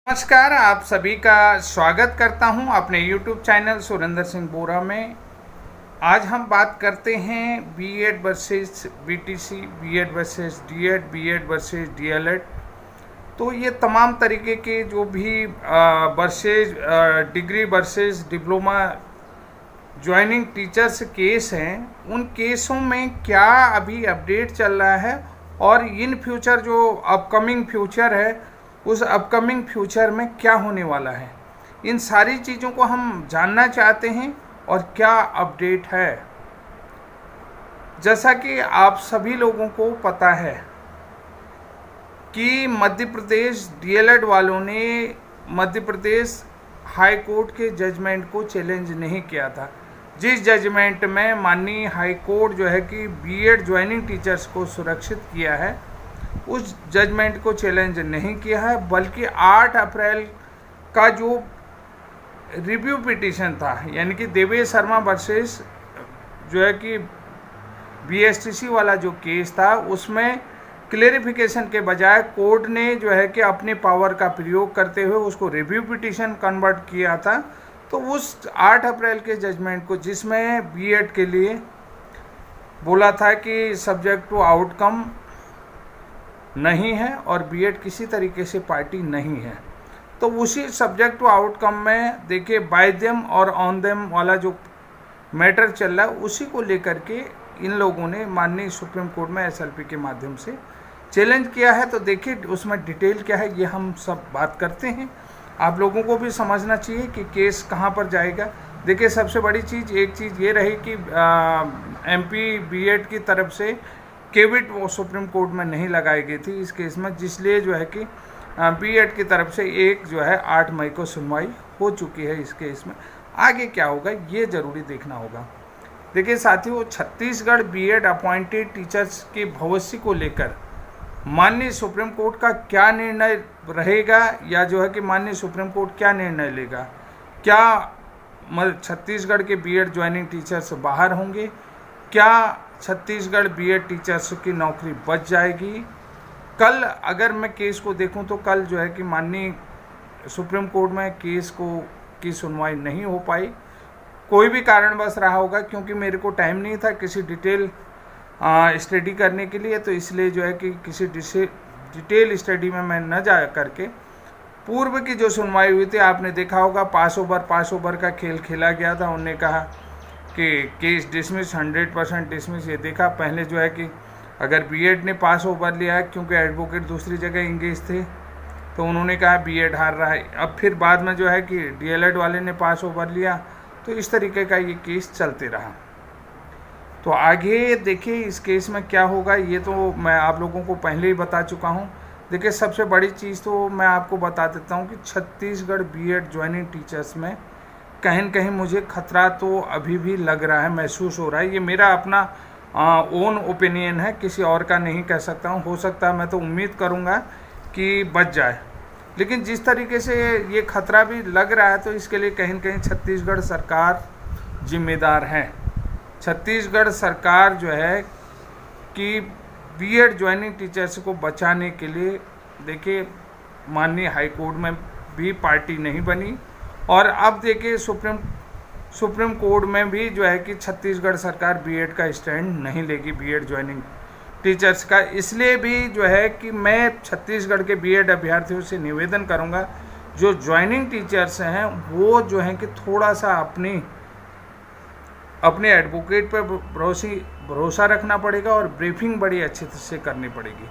नमस्कार, आप सभी का स्वागत करता हूं अपने YouTube चैनल सुरेंद्र सिंह बोरा में। आज हम बात करते हैं BEd versus BTC, BEd versus DEd, BEd versus DElEd. तो ये तमाम तरीके के जो भी versus degree versus diploma joining teachers case हैं, उन केसों में क्या अभी अपडेट चल रहा है और इन फ्यूचर जो अपकमिंग फ्यूचर है उस अपकमिंग फ्यूचर में क्या होने वाला है, इन सारी चीज़ों को हम जानना चाहते हैं और क्या अपडेट है। जैसा कि आप सभी लोगों को पता है कि मध्य प्रदेश डीएलएड वालों ने मध्य प्रदेश हाई कोर्ट के जजमेंट को चैलेंज नहीं किया था, जिस जजमेंट में माननीय हाई कोर्ट जो है कि बीएड ज्वाइनिंग टीचर्स को सुरक्षित किया है, उस जजमेंट को चैलेंज नहीं किया है, बल्कि 8 अप्रैल का जो रिव्यू पिटीशन था, यानी कि देवेश शर्मा वर्सेस जो है कि बीएसटीसी वाला जो केस था, उसमें क्लेरिफिकेशन के बजाय कोर्ट ने जो है कि अपने पावर का प्रयोग करते हुए उसको रिव्यू पिटीशन कन्वर्ट किया था। तो उस 8 अप्रैल के जजमेंट को, जिसमें बीएड के लिए बोला था कि सब्जेक्ट टू आउटकम नहीं है और बीएड किसी तरीके से पार्टी नहीं है, तो उसी सब्जेक्ट टू आउटकम में देखिए बाय देम और ऑन देम वाला जो मैटर चल रहा है, उसी को लेकर के इन लोगों ने माननीय सुप्रीम कोर्ट में एसएलपी के माध्यम से चैलेंज किया है। तो देखिए उसमें डिटेल क्या है, ये हम सब बात करते हैं। आप लोगों को भी समझना चाहिए कि केस कहाँ पर जाएगा। देखिए सबसे बड़ी चीज़, एक चीज़ ये रही कि एमपी बीएड की तरफ से केविट वो सुप्रीम कोर्ट में नहीं लगाई गई थी इस केस में, जिसलिए जो है कि बीएड की तरफ से एक जो है 8 मई को सुनवाई हो चुकी है इस केस में। आगे क्या होगा ये ज़रूरी देखना होगा। देखिए साथियों, छत्तीसगढ़ बीएड अपॉइंटेड टीचर्स के भविष्य को लेकर माननीय सुप्रीम कोर्ट का क्या निर्णय रहेगा, या जो है कि माननीय सुप्रीम कोर्ट क्या निर्णय लेगा। क्या छत्तीसगढ़ के बीएड ज्वाइनिंग टीचर्स बाहर होंगे, क्या छत्तीसगढ़ बीएड टीचर्स की नौकरी बच जाएगी। कल अगर मैं केस को देखूं तो कल जो है कि माननीय सुप्रीम कोर्ट में केस की सुनवाई नहीं हो पाई, कोई भी कारणवश रहा होगा, क्योंकि मेरे को टाइम नहीं था किसी डिटेल स्टडी करने के लिए, तो इसलिए जो है कि किसी डिटेल स्टडी में मैं न जा करके पूर्व की जो सुनवाई हुई थी, आपने देखा होगा पास ओवर का खेल खेला गया था। उन्होंने कहा कि केस डिसमिस, 100% डिसमिस। ये देखा पहले जो है कि अगर बीएड ने पास ओवर लिया है, क्योंकि एडवोकेट दूसरी जगह इंगेज थे, तो उन्होंने कहा बीएड हार रहा है। अब फिर बाद में जो है कि डीएलएड वाले ने पास ओवर लिया, तो इस तरीके का ये केस चलते रहा। तो आगे देखिए इस केस में क्या होगा, ये तो मैं आप लोगों को पहले ही बता चुका हूँ। देखिए सबसे बड़ी चीज़ तो मैं आपको बता देता हूँ कि छत्तीसगढ़ बीएड ज्वाइनिंग टीचर्स में कहीं न कहीं मुझे खतरा तो अभी भी लग रहा है, महसूस हो रहा है। ये मेरा अपना ओन ओपिनियन है, किसी और का नहीं कह सकता हूँ। हो सकता है, मैं तो उम्मीद करूँगा कि बच जाए, लेकिन जिस तरीके से ये खतरा भी लग रहा है, तो इसके लिए कहीं न कहीं छत्तीसगढ़ सरकार जिम्मेदार है। छत्तीसगढ़ सरकार जो है कि बीएड ज्वाइनिंग टीचर्स को बचाने के लिए, देखिए माननीय हाई कोर्ट में भी पार्टी नहीं बनी, और अब देखिए सुप्रीम कोर्ट में भी जो है कि छत्तीसगढ़ सरकार बीएड का स्टैंड नहीं लेगी, बीएड ज्वाइनिंग टीचर्स का। इसलिए भी जो है कि मैं छत्तीसगढ़ के बीएड अभ्यर्थियों से निवेदन करूंगा, जो ज्वाइनिंग टीचर्स हैं वो जो है कि थोड़ा सा अपने एडवोकेट पर भरोसा रखना पड़ेगा, और ब्रीफिंग बड़ी अच्छे से करनी पड़ेगी,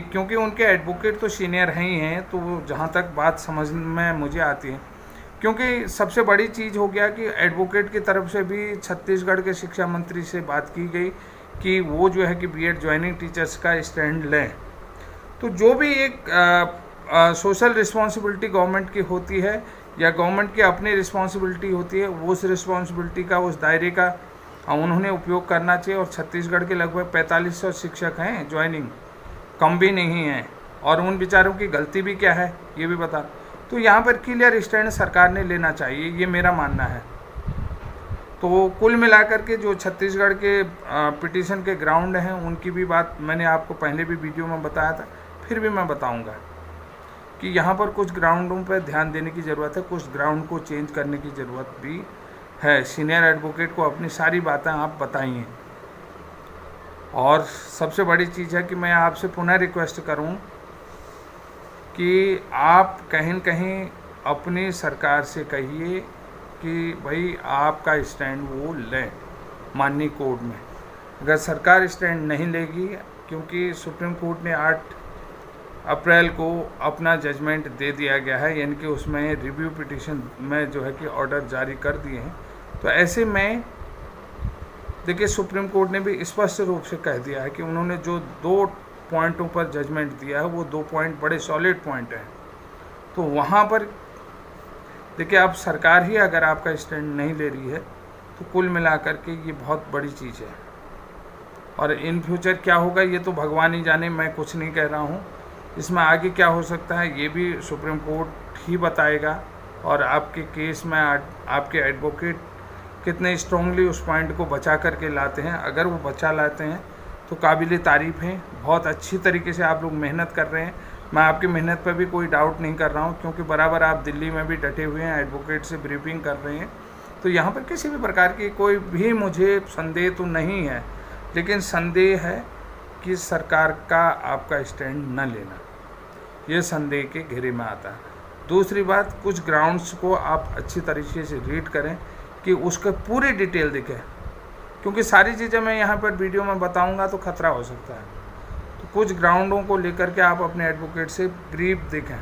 क्योंकि उनके एडवोकेट तो सीनियर ही हैं। तो जहाँ तक बात समझ में मुझे आती है, क्योंकि सबसे बड़ी चीज़ हो गया कि एडवोकेट की तरफ से भी छत्तीसगढ़ के शिक्षा मंत्री से बात की गई कि वो जो है कि बीएड ज्वाइनिंग टीचर्स का स्टैंड लें। तो जो भी एक सोशल रिस्पॉन्सिबिलिटी गवर्नमेंट की होती है, या गवर्नमेंट की अपनी रिस्पॉन्सिबिलिटी होती है, वो उस रिस्पॉन्सिबिलिटी का, उस दायरे का उन्होंने उपयोग करना चाहिए। और छत्तीसगढ़ के लगभग 4500 शिक्षक हैं ज्वाइनिंग, कम भी नहीं हैं, और उन बेचारों की गलती भी क्या है ये भी बता। तो यहाँ पर क्लियर स्टैंड सरकार ने लेना चाहिए, ये मेरा मानना है। तो कुल मिलाकर के जो छत्तीसगढ़ के पिटीशन के ग्राउंड हैं, उनकी भी बात मैंने आपको पहले भी वीडियो में बताया था, फिर भी मैं बताऊंगा कि यहाँ पर कुछ ग्राउंडों पर ध्यान देने की ज़रूरत है, कुछ ग्राउंड को चेंज करने की ज़रूरत भी है। सीनियर एडवोकेट को अपनी सारी बातें आप बताइए। और सबसे बड़ी चीज़ है कि मैं आपसे पुनः रिक्वेस्ट करूं कि आप कहीं न कहीं अपनी सरकार से कहिए कि भाई आपका स्टैंड वो लें माननीय कोर्ट में। अगर सरकार स्टैंड नहीं लेगी, क्योंकि सुप्रीम कोर्ट ने 8 अप्रैल को अपना जजमेंट दे दिया गया है, यानी कि उसमें रिव्यू पिटीशन में जो है कि ऑर्डर जारी कर दिए हैं, तो ऐसे में देखिए सुप्रीम कोर्ट ने भी स्पष्ट रूप से कह दिया है कि उन्होंने जो 2 पॉइंटों पर जजमेंट दिया है वो 2 पॉइंट बड़े सॉलिड पॉइंट हैं। तो वहाँ पर देखिए अब सरकार ही अगर आपका स्टैंड नहीं ले रही है तो कुल मिलाकर के ये बहुत बड़ी चीज़ है। और इन फ्यूचर क्या होगा ये तो भगवान ही जाने, मैं कुछ नहीं कह रहा हूँ। इसमें आगे क्या हो सकता है ये भी सुप्रीम कोर्ट ही बताएगा, और आपके केस में आपके एडवोकेट कितने स्ट्रांगली उस पॉइंट को बचा करके लाते हैं। अगर वो बचा लाते हैं तो काबिल तारीफ़ है, बहुत अच्छी तरीके से आप लोग मेहनत कर रहे हैं। मैं आपकी मेहनत पर भी कोई डाउट नहीं कर रहा हूँ, क्योंकि बराबर आप दिल्ली में भी डटे हुए हैं, एडवोकेट से ब्रीफिंग कर रहे हैं। तो यहाँ पर किसी भी प्रकार की कोई भी मुझे संदेह तो नहीं है, लेकिन संदेह है कि सरकार का आपका स्टैंड न लेना, ये संदेह के घेरे में आता है। दूसरी बात, कुछ ग्राउंड्स को आप अच्छी तरीके से रीड करें कि उसका पूरी डिटेल दिखे, क्योंकि सारी चीज़ें मैं यहाँ पर वीडियो में बताऊँगा तो खतरा हो सकता है। तो कुछ ग्राउंडों को लेकर के आप अपने एडवोकेट से ब्रीफ देखें।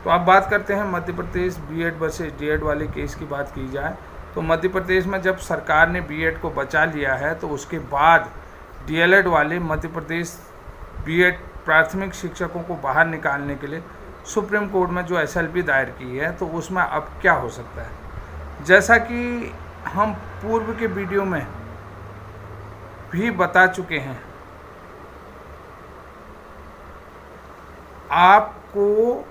तो आप बात करते हैं Madhya Pradesh BEd versus DEd वाले केस की बात की जाए तो मध्य प्रदेश में जब सरकार ने बीएड को बचा लिया है तो उसके बाद डीएलएड वाले मध्य प्रदेश बीएड प्राथमिक शिक्षकों को बाहर निकालने के लिए सुप्रीम कोर्ट में जो एसएलपी दायर की है, तो उसमें अब क्या हो सकता है। जैसा कि हम पूर्व के वीडियो में भी बता चुके हैं, आपको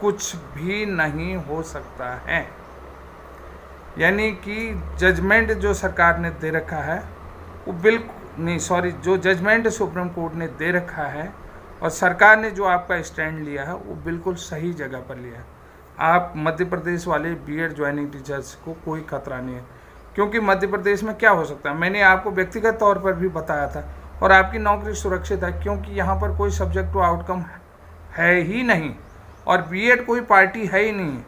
कुछ भी नहीं हो सकता है। यानी कि जजमेंट जो सरकार ने दे रखा है वो बिल्कुल नहीं, सॉरी, जो जजमेंट सुप्रीम कोर्ट ने दे रखा है और सरकार ने जो आपका स्टैंड लिया है वो बिल्कुल सही जगह पर लिया है। आप मध्य प्रदेश वाले बीएड ज्वाइनिंग टीचर्स को कोई खतरा नहीं है, क्योंकि मध्य प्रदेश में क्या हो सकता है मैंने आपको व्यक्तिगत तौर पर भी बताया था, और आपकी नौकरी सुरक्षित है, क्योंकि यहाँ पर कोई सब्जेक्ट टू आउटकम है ही नहीं और बीएड कोई पार्टी है ही नहीं।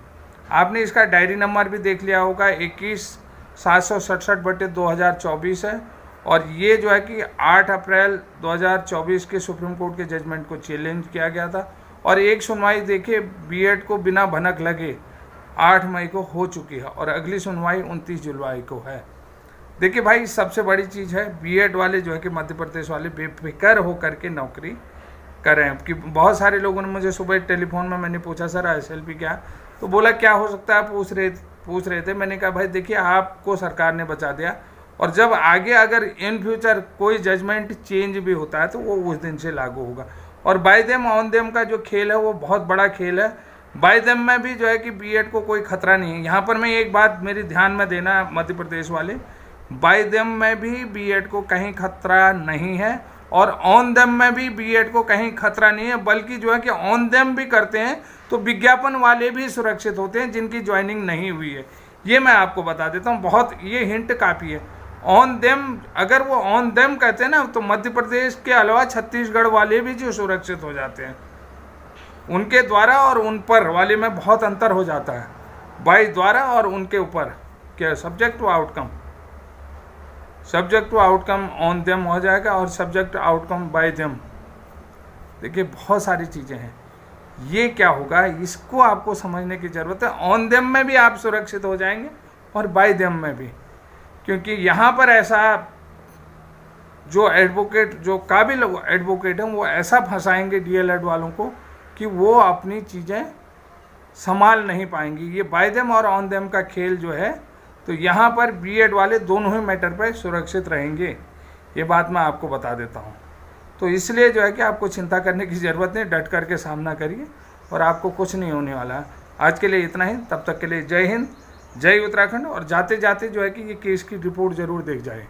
आपने इसका डायरी नंबर भी देख लिया होगा, 21,767/2024 है, और ये जो है कि 8 अप्रैल 2024 के सुप्रीम कोर्ट के जजमेंट को चैलेंज किया गया था, और एक सुनवाई देखिए बीएड को बिना भनक लगे 8 मई को हो चुकी है, और अगली सुनवाई 29 जुलाई को है। देखिए भाई, सबसे बड़ी चीज़ है बीएड वाले जो है कि मध्य प्रदेश वाले बेफिक्र होकर के नौकरी करें। कि बहुत सारे लोगों ने मुझे सुबह टेलीफोन में मैंने पूछा सर एसएलपी क्या, तो बोला क्या हो सकता है, पूछ रहे थे। मैंने कहा भाई देखिए, आपको सरकार ने बचा दिया, और जब आगे अगर इन फ्यूचर कोई जजमेंट चेंज भी होता है तो वो उस दिन से लागू होगा। और बाय देम ऑन देम का जो खेल है वो बहुत बड़ा खेल है। बाय देम में भी जो है कि बीएड को कोई खतरा नहीं है। यहाँ पर मैं एक बात मेरे ध्यान में देना मध्य प्रदेश वाले, बाय देम में भी बीएड को कहीं खतरा नहीं है, और ऑन देम में भी बीएड को कहीं खतरा नहीं है, बल्कि जो है कि ऑन देम भी करते हैं तो विज्ञापन वाले भी सुरक्षित होते हैं जिनकी ज्वाइनिंग नहीं हुई है। ये मैं आपको बता देता हूँ, बहुत ये हिंट काफ़ी है। ऑन देम, अगर वो ऑन देम कहते हैं ना, तो मध्य प्रदेश के अलावा छत्तीसगढ़ वाले भी जो सुरक्षित हो जाते हैं, उनके द्वारा और उन पर वाले में बहुत अंतर हो जाता है। बाय द्वारा और उनके ऊपर क्या, subject to outcome, subject to outcome on them हो जाएगा, और सब्जेक्ट आउटकम बाय देम। देखिए बहुत सारी चीज़ें हैं, ये क्या होगा इसको आपको समझने की ज़रूरत है। ऑन देम में भी आप सुरक्षित हो जाएंगे और बाय देम में भी, क्योंकि यहाँ पर ऐसा जो एडवोकेट, जो काबिल एडवोकेट हैं, वो ऐसा फंसाएंगे डीएलएड वालों को कि वो अपनी चीज़ें संभाल नहीं पाएंगी। ये बाय देम और ऑन देम का खेल जो है, तो यहाँ पर बीएड वाले दोनों ही मैटर पर सुरक्षित रहेंगे, ये बात मैं आपको बता देता हूँ। तो इसलिए जो है कि आपको चिंता करने की ज़रूरत नहीं, डट करके सामना करिए और आपको कुछ नहीं होने वाला है। आज के लिए इतना ही, तब तक के लिए जय हिंद, जय उत्तराखंड। और जाते जाते जो है कि ये केस की रिपोर्ट ज़रूर देख जाए।